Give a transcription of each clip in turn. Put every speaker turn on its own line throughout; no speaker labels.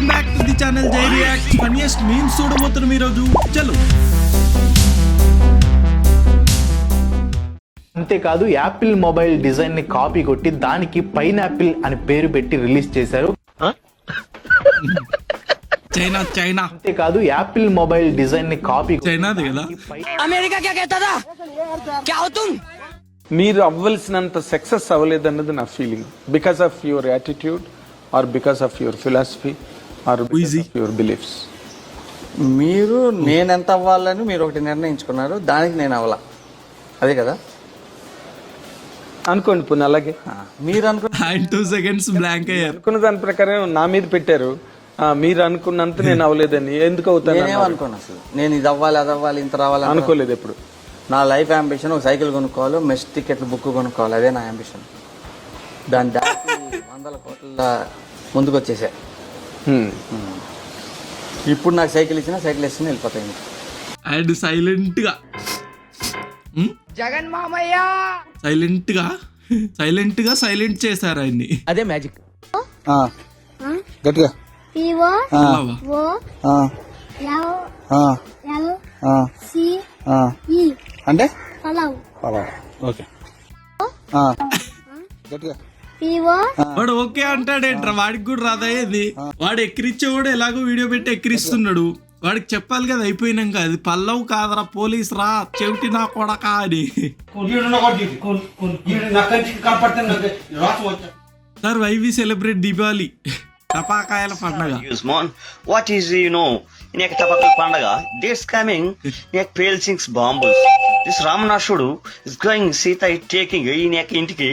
Welcome back to the channel జై react. Funniest memes చూడబోతున్నాం ఈ రోజు. చలో.
అంతేకాదు యాపిల్ మొబైల్ డిజైన్ ని కాపీ కొట్టి దానికి పైనాపిల్ అని పేరు పెట్టి రిలీజ్ చేశారు.
చైనా
అంతేకాదు యాపిల్ మొబైల్ డిజైన్ ని కాపీ
చైనాది కదా.
అమెరికా క్యా कहता क्या हो तुम?
మీరు అవ్వాల్సినంత సక్సెస్ అవ్వలేదన్నది నా feeling. Because of your attitude or because of your philosophy or your beliefs.
మీరు నేనెంత అవ్వాలని మీరు ఒకటి నిర్ణయించుకున్నారు, దానికి నేను అవ్వాల, అదే కదా
అనుకోండి పోనీ అలాగే.
మీరు అనుకున్న
2 seconds బ్లాంక్ అయ్యారు.
అనుకున్న దాని ప్రకారం నా మీద పెట్టారు. మీరు అనుకున్నంత నేను అవ్వలేదని ఎందుకు అవుతాను?
నేనేమనుకోను అసలు. నేను ఇది అవ్వాలి, అది అవ్వాలి, ఇంత రావాలి
అనుకోలేదు ఎప్పుడు.
నా లైఫ్ అంబిషన్ ఒక సైకిల్ కొనుక్కోవాలి, మెస్ టికెట్లు బుక్ కొనుక్కోవాలి, అదే నా అంబిషన్. దాని దాటి 100 కోట్ల ముందుకు వచ్చేసా. ఇప్పుడు నాకు సైకిల్ ఇచ్చినా సైకిల్ వేసుకుని వెళ్ళిపోతాయి.
అండ్ సైలెంట్ గా
జగన్ మామయ్య సైలెంట్ చేశారు ఆయన్ని.
అదే మ్యాజిక్.
గట్టిగా
అంటే
ఓకే గట్టిగా
వాడు ఓకే అంటాడేంట్రా? వాడికి కూడా రాదయ్యేది. వాడు ఎక్కిరిచ్చేవాడు ఎలాగో వీడియో పెట్టి ఎక్కిరిస్తున్నాడు. వాడికి చెప్పాలి కదా అయిపోయినాక, అది పల్లవ్ కాదరా పోలీస్ రా చెవిటి నా కొడక అని. Sir why we celebrate Deepavali? టపాకాయల పండగ.
What is ఇనేక టపాకుల పండగ? This coming ఇనేక పేల్సింగ్స్ బాంబుల్స్. This రామనాసుడు is going Sita taking ఇనేక ఇంటికి.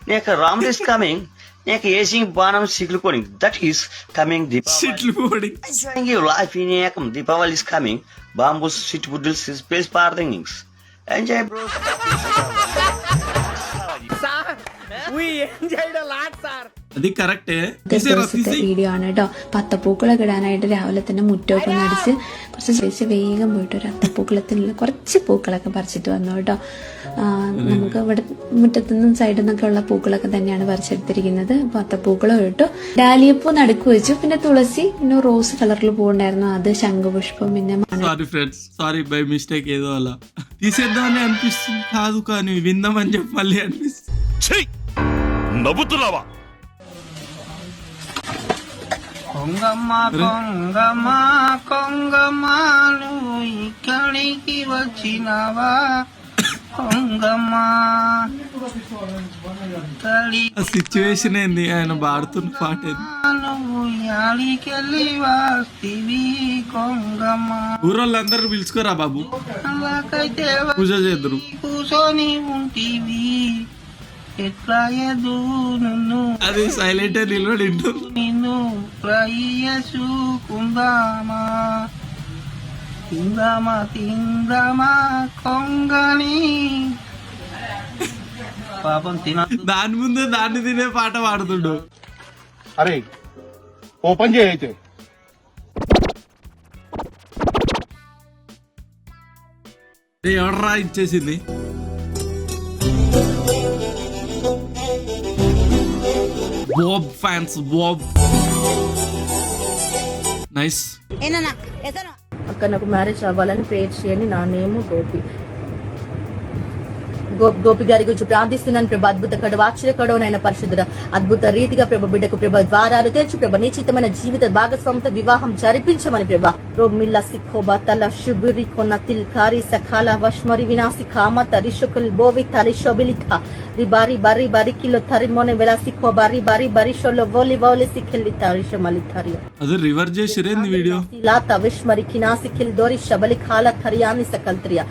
ఇనేక రాముడు is coming ఇనేక ఏసింగ్ బాణం సిగ్లుకోని. That is coming
Ditluకోని.
Enjoying your life ఇనేక Deepavali is coming. Bambus sit buddles is place parthings. Enjoy bro.
അത് കറക്റ്റ്
വീഡിയോ ആണ് കേട്ടോ. അപ്പൊ അത്തപ്പൂക്കളൊക്കെ ഇടാനായിട്ട് രാവിലെ തന്നെ മുറ്റമൊക്കെ നടിച്ച് കുറച്ച് വേഗം പോയിട്ട് ഒരു അത്തപ്പൂക്കളത്തിനുള്ള കുറച്ച് പൂക്കളൊക്കെ പറിച്ചിട്ട് വന്നു കേട്ടോ. നമുക്ക് ഇവിടെ മുറ്റത്തുനിന്നും സൈഡിൽ നിന്നൊക്കെ ഉള്ള പൂക്കളൊക്കെ തന്നെയാണ് പറിച്ചെടുത്തിരിക്കുന്നത്. അപ്പൊ അത്തപ്പൂക്കളും ഇട്ടു, ഡാലിയപ്പൂ നടുക്ക് വെച്ചു, പിന്നെ തുളസി, പിന്നെ റോസ് കളറിൽ പൂവുണ്ടായിരുന്നു, അത് ശംഖുപുഷ്പം, പിന്നെ
సారీ బై మిస్టేక్ ఏదో అలా తీసేద్దామని అనిపిస్తుంది. కాదు కానీ విందామని చెప్పి మళ్ళీ అనిపిస్తుంది.
నవ్వుతున్నావా?
కొంగమ్మ కొంగమ్మ కొంగమ్మ నువ్వు ఇక్కడికి వచ్చినావా? కొంగమ్మ
సిచ్యువేషన్ ఏంది, ఆయన పాడుతున్న పాట
నువ్వు యాడికెళ్ళి వస్తీవి కొంగమ్మ.
ఊరోళ్ళందరూ పిలుచుకోరా బాబు,
అలాగైతే
పూజ చేద్దరు.
కూర్చొని ఉంటివి ఎట్లా ఎదు నిన్ను
అది సైలెంట్ నిలబడి
నిన్ను ప్రయ్యసుకుందామా తిందామా కొంగని పాపం
దాని ముందే దాన్ని తినే పాట పాడుతుండు.
అరే ఓపెన్ చేయైతే
ఎవడరా ఇచ్చేసింది? Bob fans, Bob nice.
అక్క నాకు మ్యారేజ్ అవ్వాలని ప్రేయర్ చేయండి. నా నేమ్ గోపి గారి గురించి ప్రార్థిస్తున్నాను ప్రభా. అద్భుత కడవ ఆశ్చర్య కడవనైన పరిశుద్ధుడ, అద్భుత రీతిగా ప్రభ బిడ్డకు ప్రభ ద్వారాలు తెచ్చు ప్రభ, నిశ్చితమైన జీవిత భాగస్వామితో వివాహం జరిపించమని ప్రభా. రోమిల్లా సిఖోబా తల శుభురి కొన్న తిల్కారి సఖాల వష్మరి వినాసి కామ తరిషుకుల్ బోవి తరిషోబిలిఖ రిబారి బరి బరికిలో తరిమోనే వెలా సిఖో బారి బారి బరిషోలో వోలి వోలి సిఖిల్ తరిషమలి తరి.
అది రివర్ చేసిరేంది వీడియో.
ఇలా తవిష్మరి కినాసిఖిల్ దోరి షబలి ఖాల తరియాని సకల్త్రియా.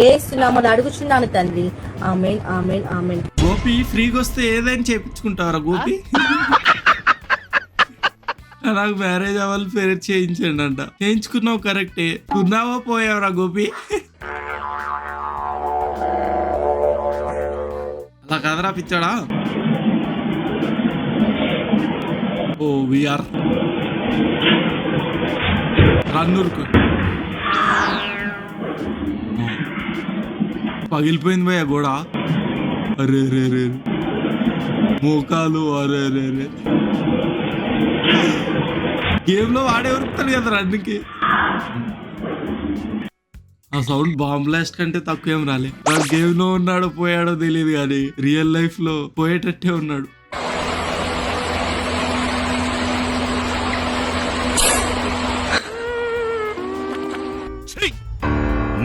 ఏ సునామని అడుగుచున్నాను తండ్రి. ఆమేన్ ఆమేన్ ఆమేన్.
గోపి ఫ్రీగా వస్తే ఏదైనా చేయించుకుంటారా గోపి? నాకు మ్యారేజ్ అవ్వాలి పేరు చేయించండి అంట. చేయించుకున్నావు కరెక్టే. ఉన్నావా పోయావరా గోపి? అలా కదరా పిచ్చాడా? ఓ విఆర్ రన్నూరుకు పగిలిపోయింది భయ్య గోడ. అరే రే రే మోకాలు, అరే రే రే గేమ్ లో వాడే ఉరుకుతాడు కదా రన్నికి. ఆ సౌండ్ బాంబ్ బ్లాస్ట్ కంటే తక్కువ ఏం రాలే. వాడు గేమ్ లో ఉన్నాడో పోయాడో తెలియదు కానీ రియల్ లైఫ్ లో పోయేటట్టే ఉన్నాడు.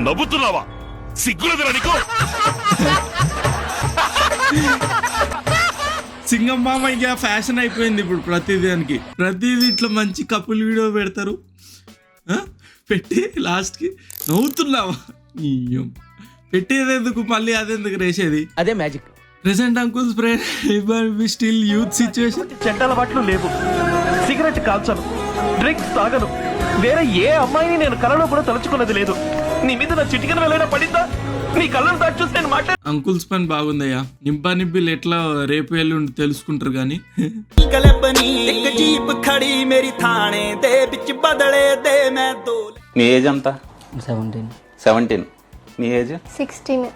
నవ్వుతున్నావా? సిగ్గులేదురా నీకు?
సింగం మామ ఇక ఫ్యాషన్ అయిపోయింది ఇప్పుడు. ప్రతిదీ ఇట్లా మంచి కపుల్ వీడియో పెడతారు, పెట్టి లాస్ట్ కి నవ్వుతున్నావా పెట్టేదెందుకు, మళ్ళీ అదెందుకు రేసేది?
అదే magic.
Present uncles still youth situation.
చెడ్డ అలవాట్లు లేవు. సిగరెట్ కాల్చను, డ్రింక్స్ తాగను, వేరే ఏ అమ్మాయిని నేను కలలో కూడా తలుచుకున్నది లేదు. నీ మీద నా చిటికన వెళ్ళైనా పడిందా? నీ కళ్ళను దాచి చూసి నేను మాట్లాడు.
అంకుల్స్ పని బాగుందయ్యా. నిబ్బిలు ఎట్లా రేపు ఎల్లుండి తెలుసుకుంటారు కానీ.
మీ ఏజ్ అంతా? 17. నీ ఏజ్?
16.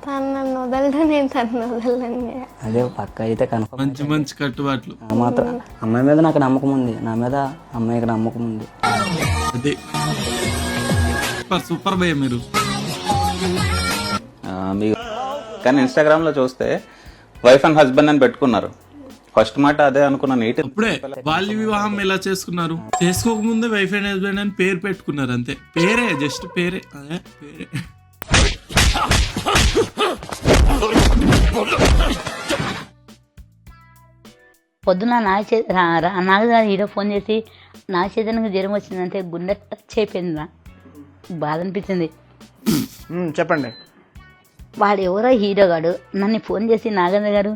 తనను వదలదు, నేను తనను వదలని.
అదే పక్క అయితే కన్ఫర్మ్.
మంచి కట్టుబాట్లు.
మాత్రం అమ్మాయి మీద నాకు నమ్మకం ఉంది, నా మీద అమ్మాయికి నమ్మకం ఉంది.
అదే సూపర్ భయ్య మీరు.
కానీ ఇన్స్టాగ్రామ్ లో చూస్తే వైఫ్ అండ్ హస్బెండ్ అని పెట్టుకున్నారు. ఫస్ట్ మాట అదే అనుకున్నాను.
అప్పుడే బాల్య వివాహం ఎలా చేసుకున్నారు? చేసుకోకముందే వైఫ్ అండ్ హస్బెండ్ అని పేరు పెట్టుకున్నారు అంతే. పేరే, జస్ట్ పేరే. అదే పేరే.
పొద్దున నాగ హీరో ఫోన్ చేసి నా చేతనకు జ్వరం వచ్చిందంటే గుండె టచ్ అయిపోయింది. రా బాధ అనిపించింది.
చెప్పండి.
వాడు ఎవరో హీరో గాడు నన్ను ఫోన్ చేసి నాగేంద్ర గారు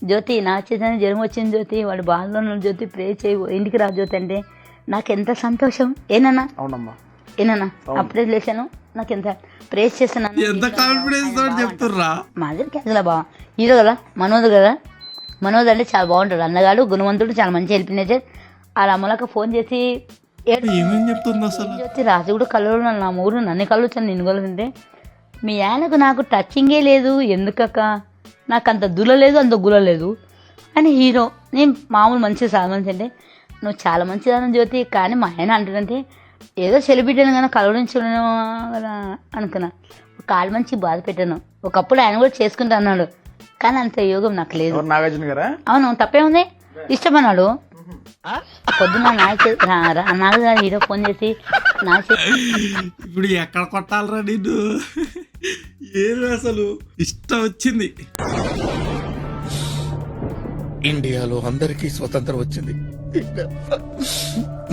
జ్యోతి నా చేతనే జ్వరం వచ్చింది జ్యోతి, వాడు బాధలో ఉన్న జ్యోతి ప్రే చేయి, ఇంటికి రా జ్యోతి అంటే నాకు ఎంత సంతోషం. ఏనన్నా?
అవునమ్మా.
ఏనన్నా? అప్పుడే లేచాను, నాకు ఎంత ప్రేస్ చేస్తున్నాను.
ఎంత కాన్ఫిడెన్స్ తోటి చెప్తుర్రా.
మాది క్యాజువల్ బా. హీరో కదా మనోజ్ కదా. మనోజ్ అంటే చాలా బాగుంటాడు, అన్నగాడు, గుణవంతుడు, చాలా మంచి హెల్ప్ నేచర్. అలా అమ్మలక ఫోన్ చేసి
ఏమేం చెప్తుంది అసలు?
జ్యోతి రాజు కూడా కళ్ళు నా మూడు నన్ను కళ్ళు వచ్చాను, నిన్ను కలుగుతుంటే మీ ఆయనకు నాకు టచింగే లేదు ఎందుకక్క, నాకు అంత దుల లేదు అంత గుల లేదు అని హీరో. నేను మామూలు మంచి చాలా మంచి అంటే నువ్వు చాలా మంచిదాన్ని జ్యోతి, కానీ మా ఆయన అంటుందంటే ఏదో సెలబ్రిటీని కానీ కలవడం చూడను కదా అనుకున్నా. కాలు మంచి బాధ పెట్టాను. ఒకప్పుడు ఆయన కూడా చేసుకుంటా అన్నాడు, కానీ అంత యోగం నాకు లేదు. అవును, తప్పేముంది, ఇష్టమన్నాడు. పొద్దున్న నాగ హీరో ఫోన్ చేసి
ఇప్పుడు ఎక్కడ కొట్టాలరా నిన్ను? ఏది అసలు ఇష్టం వచ్చింది.
ఇండియాలో అందరికీ స్వతంత్రం వచ్చింది,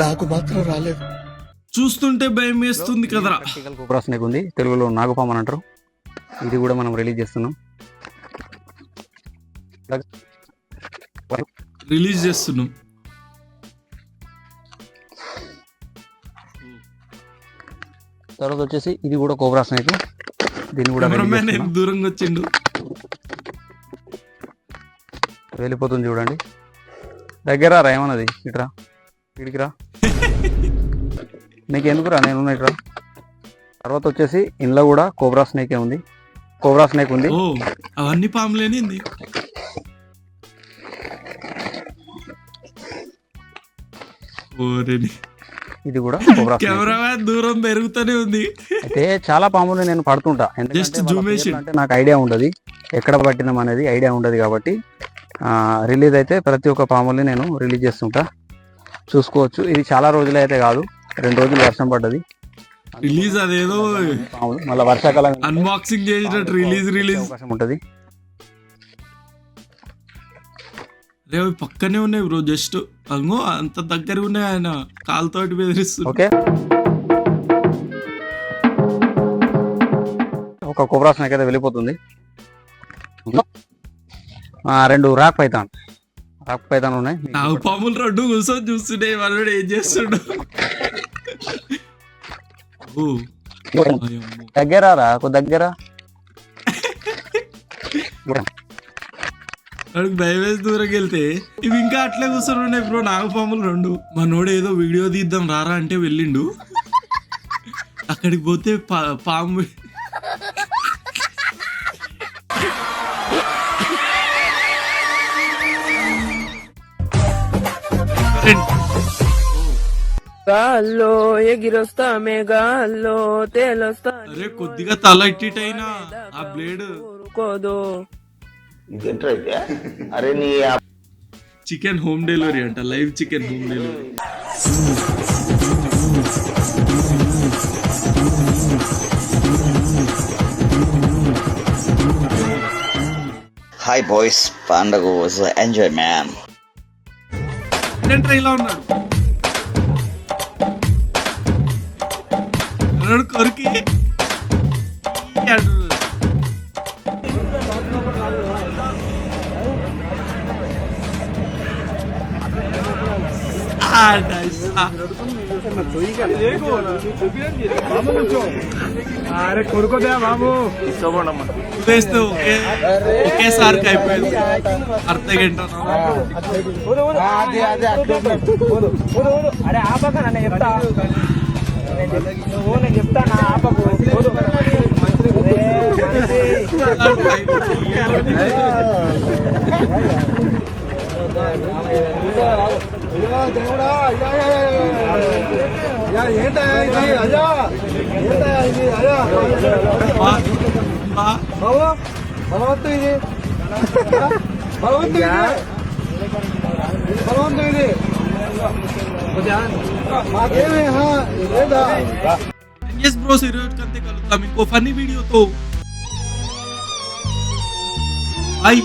నాకు మాత్రం రాలేదు.
చూస్తుంటే భయం వేస్తుంది కదరా.
కోబ్రాస్నేక్ ఉంది, తెలుగులో నాగపాము అని అంటారు. ఇది కూడా మనం రిలీజ్ చేస్తున్నాం. తర్వాత వచ్చేసి ఇది కూడా కోబ్రా స్నేక్. దీన్ని కూడా
దూరంగా వచ్చిండు,
వెళ్ళిపోతుంది చూడండి. దగ్గర రా, ఏమన్నది ఇట్రా, ఇడికి రా, నీకు ఎందుకురా, నేను ఇట్రా. తర్వాత వచ్చేసి ఇంట్లో కూడా కోబ్రా స్నేక్ ఉంది, కోబ్రా స్నేక్ ఉంది.
అవన్నీ పాములేనింది.
ఇది కూడా
కెమెరా దూరం పెరుగుతూనే ఉంది.
అయితే చాలా పాములు నేను పడుతుంటా, ఎందుకంటే నాకు ఐడియా ఉండదు ఎక్కడ పట్టినాం అనేది, ఐడియా ఉండదు. కాబట్టి రిలీజ్ అయితే ప్రతి ఒక్క పాముల్ని నేను రిలీజ్ చేస్తుంటా, చూసుకోవచ్చు. ఇది చాలా రోజులు అయితే కాదు, 2 రోజులు వర్షం పడ్డది
రిలీజ్. అదేదో
మళ్ళీ వర్షాకాలం
అన్బాక్సింగ్ చేసినట్టు రిలీజ్
అవకాశం ఉంటుంది.
పక్కనే ఉన్నాయి బ్రో, జస్ట్ అంగో అంత దగ్గర ఉన్నాయి. ఆయన కాలుతోటి బెదిరిస్తుంది.
ఓకే, ఒక కోబ్రా స్నేక్ అయితే వెళ్ళిపోతుంది. 2 రాక్ పైతాన్ ఉన్నాయి.
నాగు పాములు 2 కూర్చొని చూస్తున్నాయి. వాళ్ళు ఏం చేస్తుండ
దగ్గర రా, దగ్గర
వాడికి భయం వేసి దూరంకి వెళ్తే ఇవి ఇంకా అట్లే కూర్చొని బ్రో నాగపాములు 2. మనోడు ఏదో వీడియో తీద్దాం రారా అంటే వెళ్ళిండు. అక్కడికి పోతే పాము
గాల్లో ఎగిరొస్తామే గాల్లో తేలొస్తా
అరే కొద్దిగా తల ఇట్టిటైనా ఆ బ్లేడ్
కోదో
అరే నీ
చికెన్ హోమ్ డెలివరీ అంట, live chicken home delivery.
Hi boys, పండగ వాజ్ ఎంజాయ్ మ్యాన్.
ఏంట్రా ఇలా ఉన్నాడు అన్నాడు కొరికి
అరే కొడుకోదా బాబు
వేస్తే ఒకేసారి అయిపోయింది అర్ధ గంట.
అరే ఆపక నన్ను చెప్తా నేను చెప్తా నా ఆపకు
ఎస్ బ్రోస్, ఈరోజు కంతే కలుద్దాం ఇంకో ఫన్నీ వీడియోతో. బాయ్.